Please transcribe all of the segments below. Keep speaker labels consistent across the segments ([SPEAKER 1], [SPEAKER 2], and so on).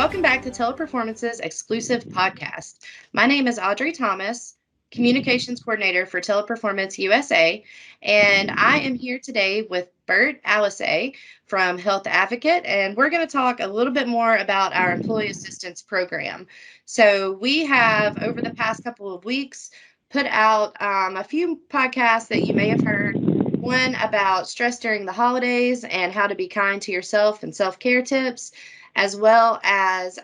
[SPEAKER 1] welcome back to Teleperformance's exclusive podcast. My name is Audrey Thomas, Communications Coordinator for Teleperformance USA, and I am here today with Bert Alisay from Health Advocate, and we're going to talk a little bit more about our Employee Assistance Program. So we have, over the past couple of weeks, put out a few podcasts that you may have heard. One about stress during the holidays and how to be kind to yourself and self-care tips, as well as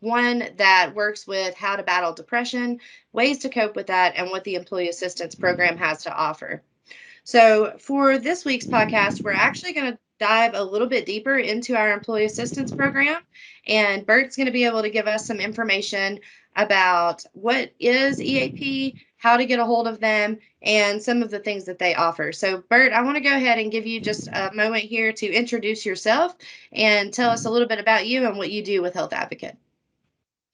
[SPEAKER 1] one that works with how to battle depression, ways to cope with that, and what the Employee Assistance Program has to offer. So, for this week's podcast, we're actually going to dive a little bit deeper into our Employee Assistance Program, and Bert's going to be able to give us some information about what is EAP, how to get a hold of them, and some of the things that they offer. So, Bert, I want to go ahead and give you just a moment here to introduce yourself and tell us a little bit about you and what you do with Health Advocate.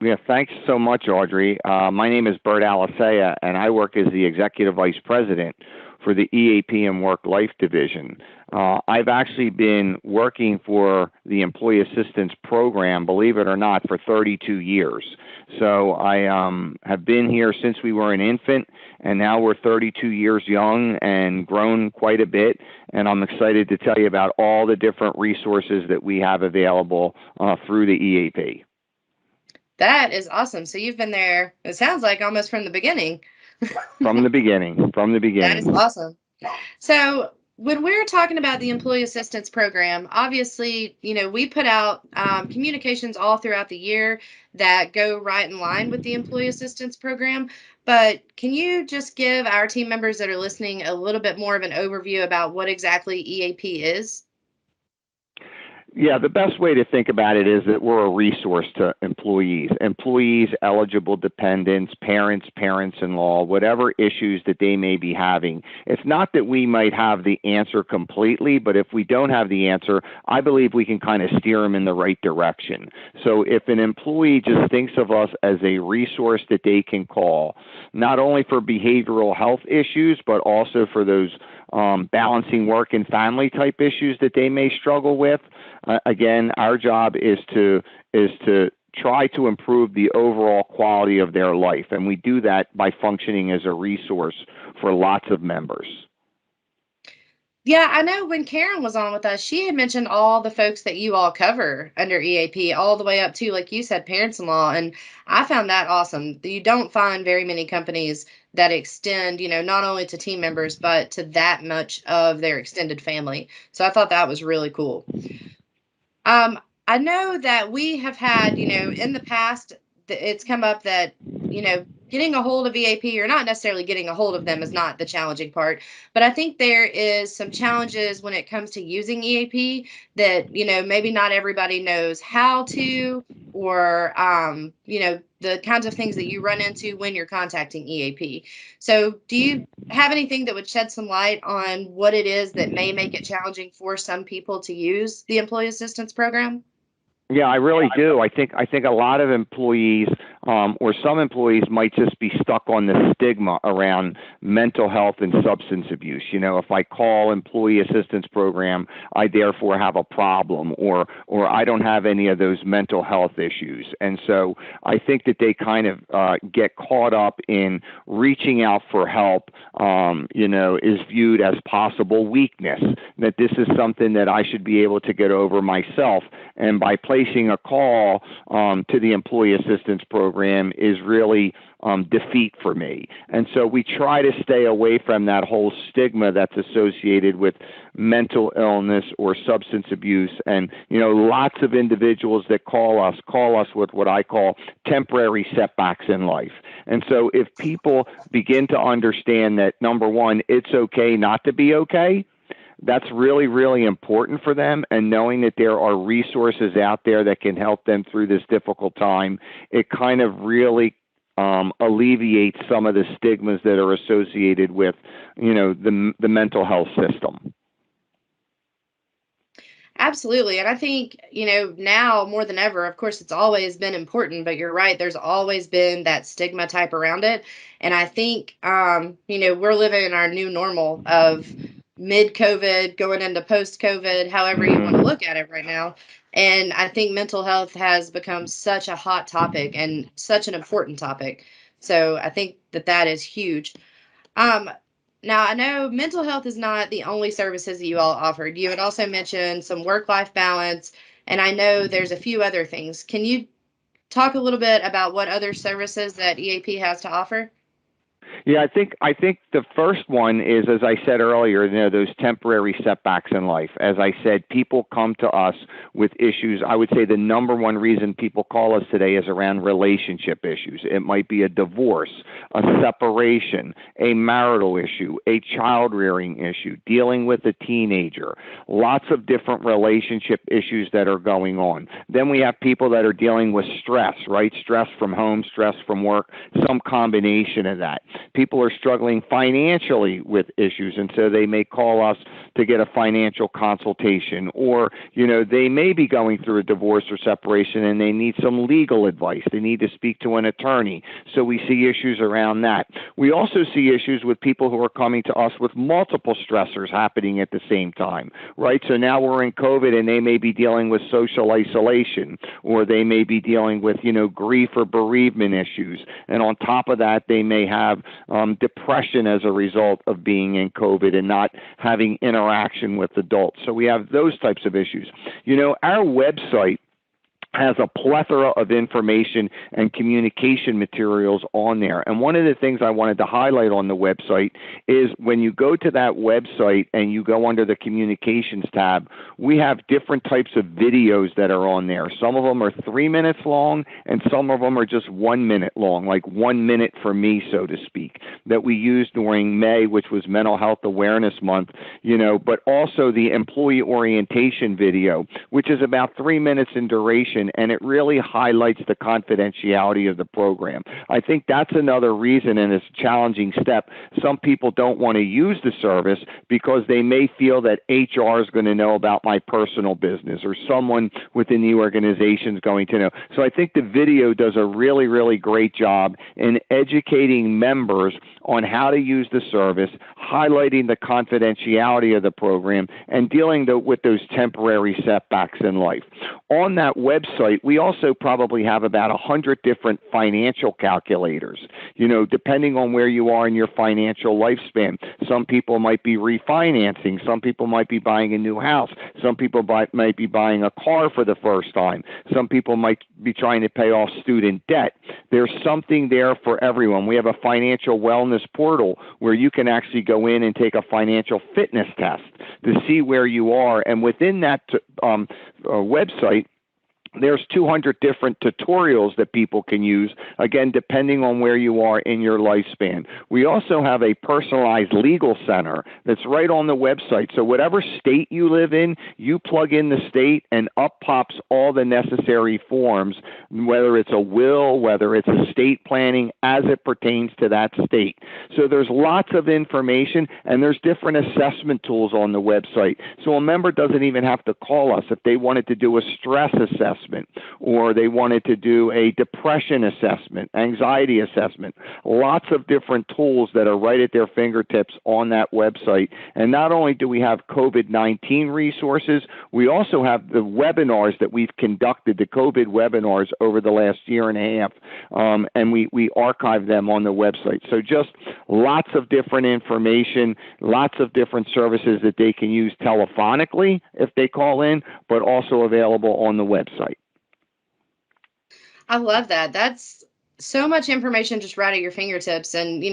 [SPEAKER 2] Yeah, thanks so much, Audrey. My name is Bert Alisay, and I work as the Executive Vice President for the EAP and Work Life Division. I've actually been working for the Employee Assistance Program, believe it or not, for 32 years. So I have been here since we were an infant, and now we're 32 years young and grown quite a bit. And I'm excited to tell you about all the different resources that we have available through the EAP.
[SPEAKER 1] That is awesome. So you've been there, it sounds like, almost from the beginning.
[SPEAKER 2] From the beginning.
[SPEAKER 1] That is awesome. So when we're talking about the Employee Assistance Program, obviously, we put out communications all throughout the year that go right in line with the Employee Assistance Program. But can you just give our team members that are listening a little bit more of an overview about what exactly EAP is?
[SPEAKER 2] Yeah, the best way to think about it is that we're a resource to employees, eligible dependents, parents-in-law, whatever issues that they may be having. It's not that we might have the answer completely, but if we don't have the answer, I believe we can kind of steer them in the right direction. So if an employee just thinks of us as a resource that they can call, not only for behavioral health issues, but also for those balancing work and family type issues that they may struggle with. Again, our job is to try to improve the overall quality of their life, and we do that by functioning as a resource for lots of members.
[SPEAKER 1] Yeah, I know when Karen was on with us, she had mentioned all the folks that you all cover under EAP, all the way up to, like you said, parents-in-law. And I found that awesome. You don't find very many companies that extend, not only to team members, but to that much of their extended family. So I thought that was really cool. I know that we have had, in the past, it's come up that, getting a hold of EAP, or not necessarily getting a hold of them, is not the challenging part. But I think there is some challenges when it comes to using EAP that, maybe not everybody knows how to, or, the kinds of things that you run into when you're contacting EAP. So do you have anything that would shed some light on what it is that may make it challenging for some people to use the Employee Assistance Program?
[SPEAKER 2] Yeah, I really do. I think a lot of employees or some employees might just be stuck on the stigma around mental health and substance abuse. If I call Employee Assistance Program, I therefore have a problem, or I don't have any of those mental health issues. And so I think that they kind of get caught up in reaching out for help, is viewed as possible weakness, that this is something that I should be able to get over myself. And by placing a call to the Employee Assistance Program is really defeat for me. And so we try to stay away from that whole stigma that's associated with mental illness or substance abuse. And, lots of individuals that call us with what I call temporary setbacks in life. And so if people begin to understand that, number one, it's okay not to be okay, that's really, really important for them. And knowing that there are resources out there that can help them through this difficult time, it kind of really alleviates some of the stigmas that are associated with, the mental health system.
[SPEAKER 1] Absolutely. And I think, now more than ever, of course, it's always been important, but you're right. There's always been that stigma type around it. And I think, we're living in our new normal of mid COVID, going into post COVID, however you want to
[SPEAKER 2] Hmm.
[SPEAKER 1] look at it right now. And I think mental health has become such a hot topic and such an important topic. So I think that that is huge. Um, Now, I know mental health is not the only services that you all offered. You had also mentioned some work life balance, and I know there's a few other things. Can you talk a little bit about what other services that EAP has to offer?
[SPEAKER 2] Yeah, I think the first one is, as I said earlier, those temporary setbacks in life. As I said, people come to us with issues. I would say the number one reason people call us today is around relationship issues. It might be a divorce, a separation, a marital issue, a child rearing issue, dealing with a teenager, lots of different relationship issues that are going on. Then we have people that are dealing with stress, right? Stress from home, stress from work, some combination of that. People are struggling financially with issues, and so they may call us to get a financial consultation, or they may be going through a divorce or separation and they need some legal advice. They need to speak to an attorney. So we see issues around that. We also see issues with people who are coming to us with multiple stressors happening at the same time, right? So now we're in COVID and they may be dealing with social isolation, or they may be dealing with grief or bereavement issues, and on top of that they may have depression as a result of being in COVID and not having interaction with adults. So we have those types of issues. Our website has a plethora of information and communication materials on there. And one of the things I wanted to highlight on the website is when you go to that website and you go under the communications tab, we have different types of videos that are on there. Some of them are 3 minutes long and some of them are just 1 minute long, like 1 minute for me, so to speak, that we used during May, which was Mental Health Awareness Month, but also the employee orientation video, which is about 3 minutes in duration, and it really highlights the confidentiality of the program. I think that's another reason, and it's a challenging step. Some people don't want to use the service because they may feel that HR is going to know about my personal business, or someone within the organization is going to know. So I think the video does a really, really great job in educating members on how to use the service, highlighting the confidentiality of the program, and dealing with those temporary setbacks in life. On that website, we also probably have about 100 different financial calculators, depending on where you are in your financial lifespan. Some people might be refinancing. Some people might be buying a new house. Some people might be buying a car for the first time. Some people might be trying to pay off student debt. There's something there for everyone. We have a financial wellness portal where you can actually go in and take a financial fitness test to see where you are. And within that website, there's 200 different tutorials that people can use, again, depending on where you are in your lifespan. We also have a personalized legal center that's right on the website. So whatever state you live in, you plug in the state and up pops all the necessary forms, whether it's a will, whether it's estate planning, as it pertains to that state. So there's lots of information, and there's different assessment tools on the website. So a member doesn't even have to call us if they wanted to do a stress assessment, or they wanted to do a depression assessment, anxiety assessment. Lots of different tools that are right at their fingertips on that website. And not only do we have COVID-19 resources, we also have the webinars that we've conducted, the COVID webinars over the last year and a half, and we archive them on the website. So just lots of different information, lots of different services that they can use telephonically if they call in, but also available on the website.
[SPEAKER 1] I love that. That's so much information just right at your fingertips. And,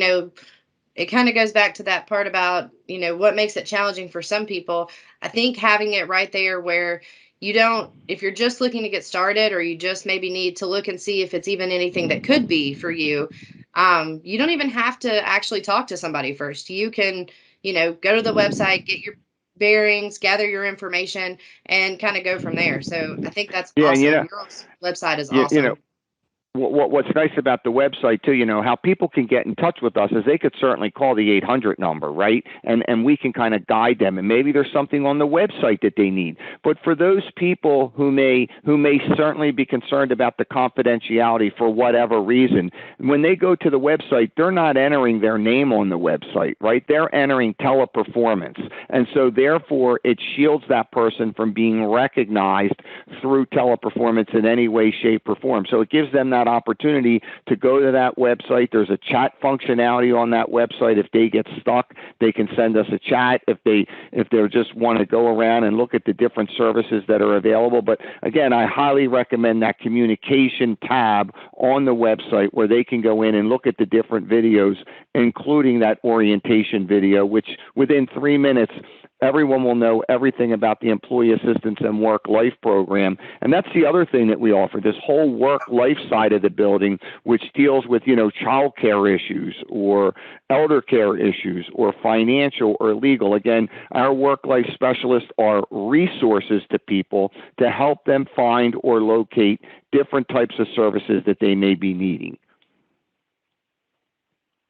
[SPEAKER 1] it kind of goes back to that part about, what makes it challenging for some people. I think having it right there where you don't, if you're just looking to get started, or you just maybe need to look and see if it's even anything that could be for you, you don't even have to actually talk to somebody first. You can, go to the website, get your bearings, gather your information, and kind of go from there. So I think that's
[SPEAKER 2] Yeah, and
[SPEAKER 1] awesome. Your website is
[SPEAKER 2] you know,
[SPEAKER 1] awesome.
[SPEAKER 2] what's nice about the website too, how people can get in touch with us is they could certainly call the 800 number, right? And we can kind of guide them, and maybe there's something on the website that they need. But for those people who may certainly be concerned about the confidentiality for whatever reason, when they go to the website, they're not entering their name on the website, right? They're entering teleperformance, and so therefore it shields that person from being recognized through teleperformance in any way, shape, or form. So it gives them that opportunity to go to that website. There's a chat functionality on that website. If they get stuck, they can send us a chat. If they just want to go around and look at the different services that are available. But again, I highly recommend that communication tab on the website where they can go in and look at the different videos, including that orientation video, which within 3 minutes everyone will know everything about the Employee Assistance and Work Life program. And that's the other thing that we offer, this whole work life side of the building, which deals with, child care issues or elder care issues or financial or legal. Again, our work life specialists are resources to people to help them find or locate different types of services that they may be needing.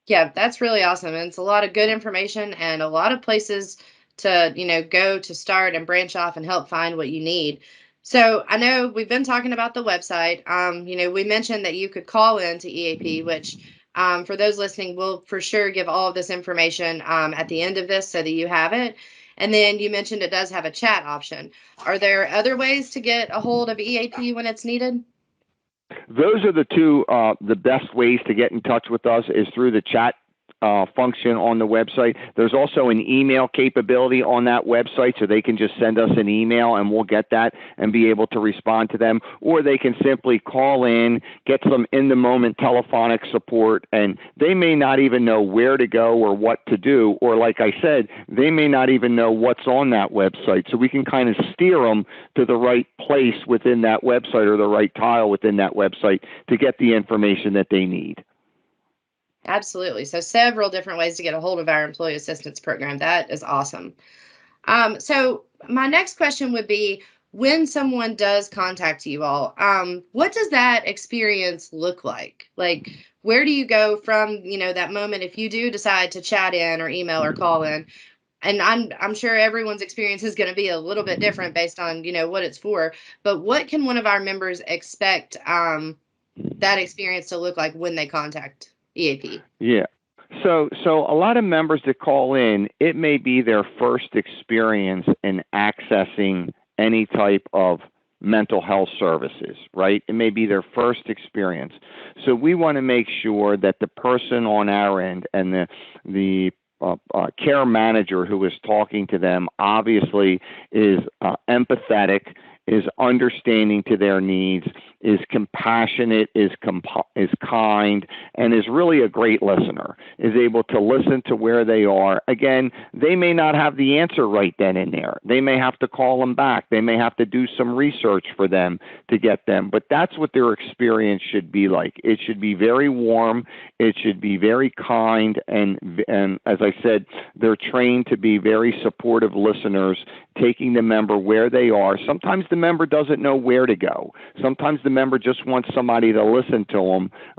[SPEAKER 1] Yeah, that's really awesome. And it's a lot of good information and a lot of places to, go to start and branch off and help find what you need. So I know we've been talking about the website. We mentioned that you could call in to EAP, which for those listening, we'll for sure give all of this information at the end of this so that you have it. And then you mentioned it does have a chat option. Are there other ways to get a hold of EAP when it's needed?
[SPEAKER 2] Those are the two, the best ways to get in touch with us is through the chat function on the website. There's also an email capability on that website, so they can just send us an email and we'll get that and be able to respond to them. Or they can simply call in, get some in-the-moment telephonic support, and they may not even know where to go or what to do. Or like I said, they may not even know what's on that website. So we can kind of steer them to the right place within that website or the right tile within that website to get the information that they need.
[SPEAKER 1] Absolutely. So several different ways to get a hold of our employee assistance program. That is awesome. So my next question would be, when someone does contact you all, what does that experience look like? Like, where do you go from, that moment if you do decide to chat in or email or call in? And I'm sure everyone's experience is going to be a little bit different based on, what it's for. But what can one of our members expect that experience to look like when they contact EAP?
[SPEAKER 2] Yeah. So a lot of members that call in, it may be their first experience in accessing any type of mental health services, right? It may be their first experience. So we want to make sure that the person on our end and the care manager who is talking to them obviously is empathetic, is understanding to their needs, is compassionate, is kind, and is really a great listener, is able to listen to where they are. Again, they may not have the answer right then and there. They may have to call them back. They may have to do some research for them to get them, but that's what their experience should be like. It should be very warm. It should be very kind, and as I said, they're trained to be very supportive listeners, taking the member where they are. Sometimes the member doesn't know where to go. Sometimes the member just wants somebody to listen to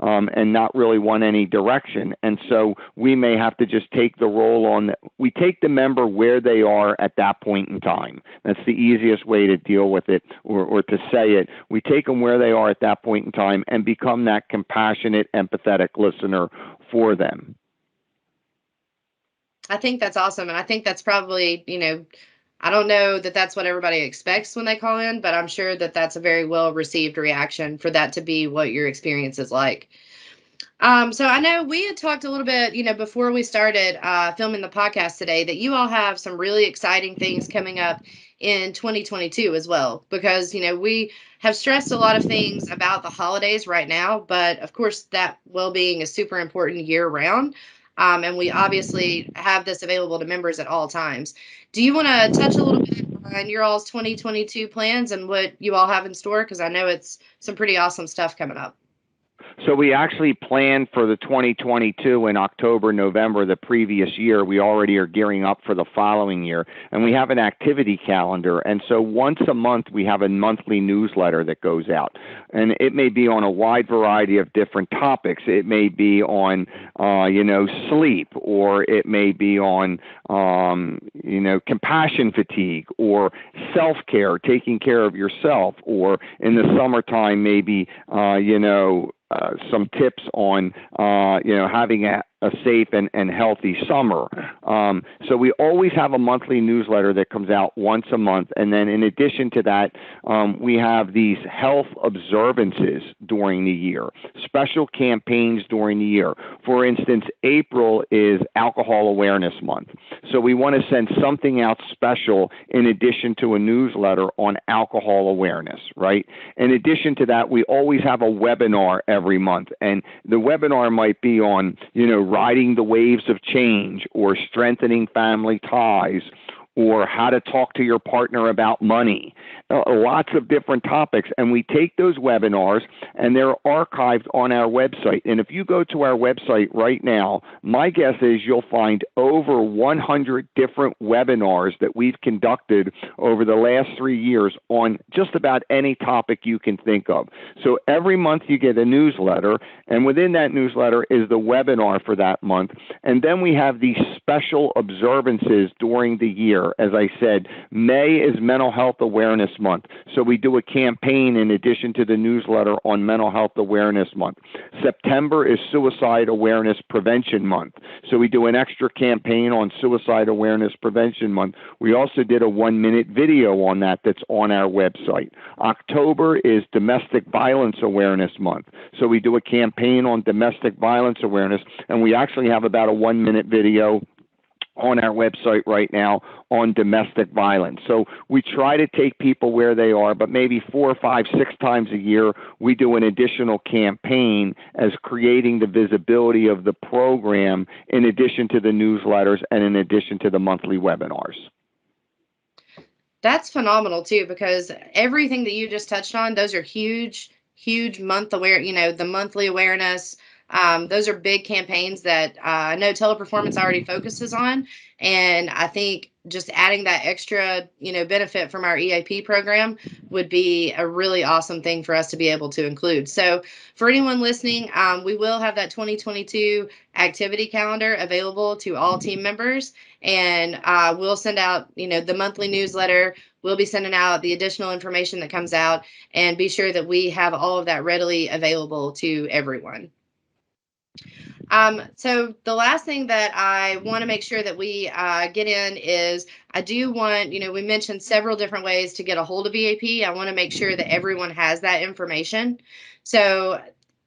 [SPEAKER 2] them and not really want any direction. And so we may have to just take the role on. We take the member where they are at that point in time. That's the easiest way to deal with it, or to say it. We take them where they are at that point in time and become that compassionate, empathetic listener for them.
[SPEAKER 1] I think that's awesome. And I think that's probably, I don't know that that's what everybody expects when they call in, but I'm sure that that's a very well received reaction for that to be what your experience is like. So I know we had talked a little bit, before we started filming the podcast today, that you all have some really exciting things coming up in 2022 as well, because, we have stressed a lot of things about the holidays right now, but of course that well-being is super important year round. And we obviously have this available to members at all times. Do you want to touch a little bit on your all's 2022 plans and what you all have in store? Because I know it's some pretty awesome stuff coming up.
[SPEAKER 2] So we actually planned for the 2022 in October, November the previous year. We already are gearing up for the following year, and we have an activity calendar. And so once a month, we have a monthly newsletter that goes out, and it may be on a wide variety of different topics. It may be on, sleep, or it may be on, compassion fatigue, or self-care, taking care of yourself, or in the summertime, maybe, some tips on, having a safe and healthy summer. So we always have a monthly newsletter that comes out once a month. And then in addition to that, we have these health observances during the year, special campaigns during the year. For instance, April is Alcohol Awareness Month. So we want to send something out special in addition to a newsletter on alcohol awareness, right? In addition to that, we always have a webinar every month. And the webinar might be on, riding the waves of change, or strengthening family ties, or how to talk to your partner about money. Lots of different topics. And we take those webinars, and they're archived on our website. And if you go to our website right now, my guess is you'll find over 100 different webinars that we've conducted over the last 3 years on just about any topic you can think of. So every month you get a newsletter, and within that newsletter is the webinar for that month. And then we have these special observances during the year. As I said, May is Mental Health Awareness Month. So we do a campaign in addition to the newsletter on Mental Health Awareness Month. September is Suicide Awareness Prevention Month. So we do an extra campaign on Suicide Awareness Prevention Month. We also did a 1-minute video on that that's on our website. October is Domestic Violence Awareness Month. So we do a campaign on domestic violence awareness, and we actually have about a 1-minute video on our website right now on domestic violence. So we try to take people where they are, but maybe 4, 5, 6 times a year, we do an additional campaign as creating the visibility of the program in addition to the newsletters and in addition to the monthly webinars.
[SPEAKER 1] That's phenomenal too, because everything that you just touched on, those are huge, huge month aware, the monthly awareness. Those are big campaigns that I know Teleperformance already focuses on. And I think just adding that extra, benefit from our EAP program would be a really awesome thing for us to be able to include. So for anyone listening, we will have that 2022 activity calendar available to all team members. And we'll send out, the monthly newsletter. We'll be sending out the additional information that comes out, and be sure that we have all of that readily available to everyone. So the last thing that I want to make sure that we get in is, I do want, we mentioned several different ways to get a hold of EAP. I want to make sure that everyone has that information. So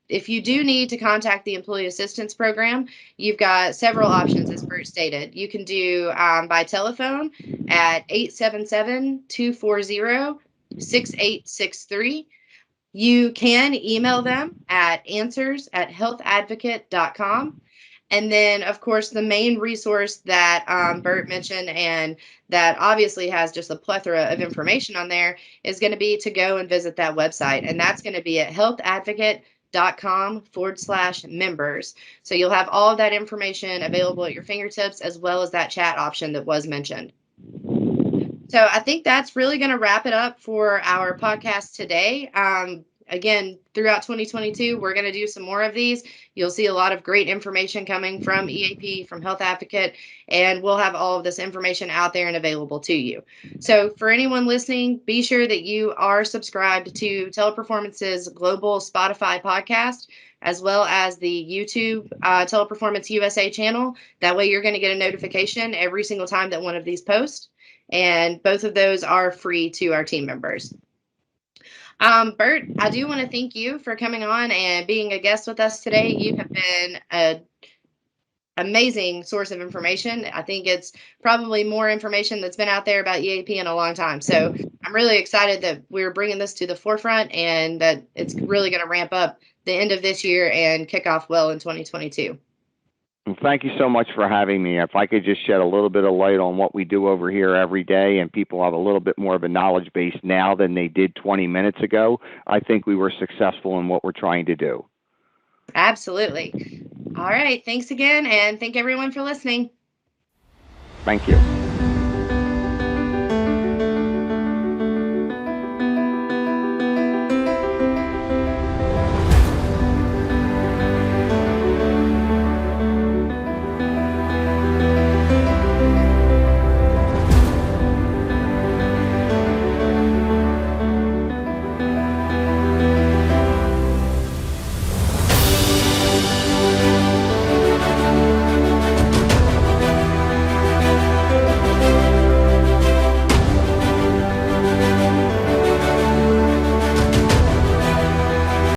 [SPEAKER 1] if you do need to contact the Employee Assistance Program, you've got several options, as Bert stated. You can do by telephone at 877-240-6863. You can email them at answers@healthadvocate.com. And then, of course, the main resource that Bert mentioned, and that obviously has just a plethora of information on there, is going to be to go and visit that website. And that's going to be at healthadvocate.com/members. So you'll have all of that information available at your fingertips, as well as that chat option that was mentioned. So I think that's really going to wrap it up for our podcast today. Again, throughout 2022, we're going to do some more of these. You'll see a lot of great information coming from EAP, from Health Advocate, and we'll have all of this information out there and available to you. So for anyone listening, be sure that you are subscribed to Teleperformance's global Spotify podcast, as well as the YouTube Teleperformance USA channel. That way you're going to get a notification every single time that one of these posts. And both of those are free to our team members. Bert, I do want to thank you for coming on and being a guest with us today. You have been an amazing source of information. I think it's probably more information that's been out there about EAP in a long time. So I'm really excited that we're bringing this to the forefront, and that it's really going to ramp up the end of this year and kick off well in 2022.
[SPEAKER 2] Well, thank you so much for having me. If I could just shed a little bit of light on what we do over here every day, and people have a little bit more of a knowledge base now than they did 20 minutes ago, I think we were successful in what we're trying to do.
[SPEAKER 1] Absolutely. All right. Thanks again. And thank everyone for listening.
[SPEAKER 2] Thank you.